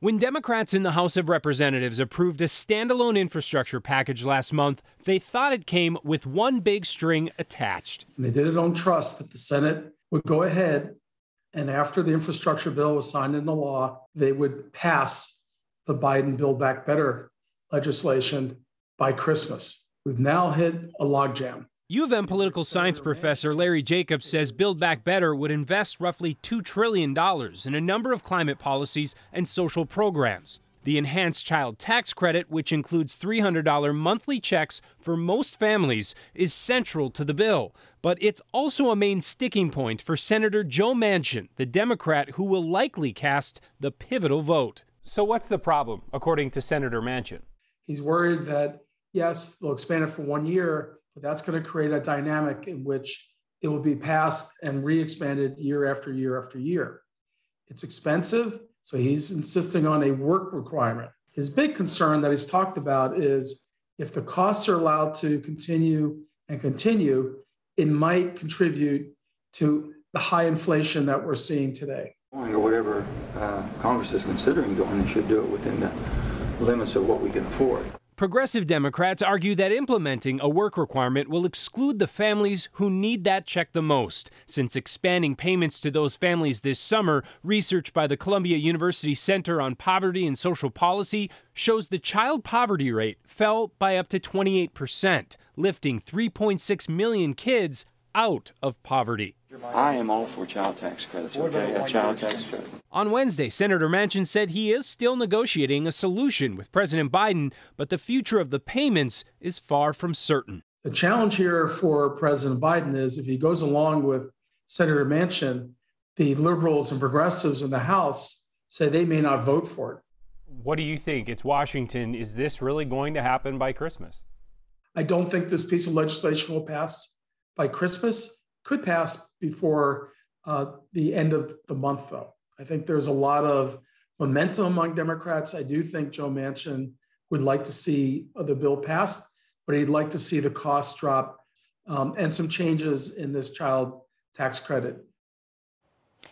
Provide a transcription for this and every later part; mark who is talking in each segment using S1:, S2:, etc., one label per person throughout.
S1: When Democrats in the House of Representatives approved a standalone infrastructure package last month, they thought it came with one big string attached.
S2: And they did it on trust that the Senate would go ahead, and after the infrastructure bill was signed into law, they would pass the Biden Build Back Better legislation by Christmas. We've now hit a logjam.
S1: U of M political science professor Larry Jacobs says Build Back Better would invest roughly $2 trillion in a number of climate policies and social programs. The enhanced child tax credit, which includes $300 monthly checks for most families, is central to the bill. But it's also a main sticking point for Senator Joe Manchin, the Democrat who will likely cast the pivotal vote. So what's the problem, according to Senator Manchin?
S2: He's worried that, yes, they'll expand it for 1 year, but that's going to create a dynamic in which it will be passed and re-expanded year after year after year. It's expensive, so he's insisting on a work requirement. His big concern that he's talked about is if the costs are allowed to continue, it might contribute to the high inflation that we're seeing today.
S3: Or whatever Congress is considering doing, they should do it within the limits of what we can afford.
S1: Progressive Democrats argue that implementing a work requirement will exclude the families who need that check the most, since expanding payments to those families this summer, research by the Columbia University Center on Poverty and Social Policy shows the child poverty rate fell by up to 28%, lifting 3.6 million kids out of poverty.
S3: I am all for child tax credits, okay? A child tax credit.
S1: On Wednesday, Senator Manchin said he is still negotiating a solution with President Biden, but the future of the payments is far from certain.
S2: The challenge here for President Biden is if he goes along with Senator Manchin, the liberals and progressives in the House say they may not vote for it.
S1: What do you think? It's Washington. Is this really going to happen by Christmas?
S2: I don't think this piece of legislation will pass by Christmas. Could pass before the end of the month, though. I think there's a lot of momentum among Democrats. I do think Joe Manchin would like to see the bill passed, but he'd like to see the cost drop and some changes in this child tax credit.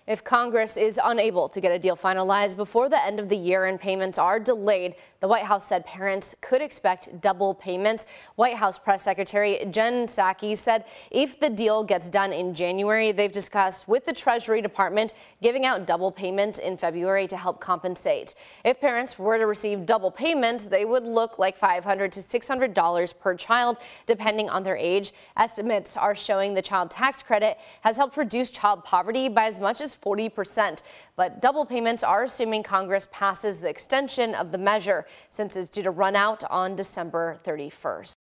S4: If Congress is unable to get a deal finalized before the end of the year and payments are delayed, the White House said parents could expect double payments. White House Press Secretary Jen Psaki said if the deal gets done in January, they've discussed with the Treasury Department giving out double payments in February to help compensate. If parents were to receive double payments, they would look like $500 to $600 per child, depending on their age. Estimates are showing the child tax credit has helped reduce child poverty by as much as 40%. But double payments are assuming Congress passes the extension of the measure, since it's due to run out on December 31st.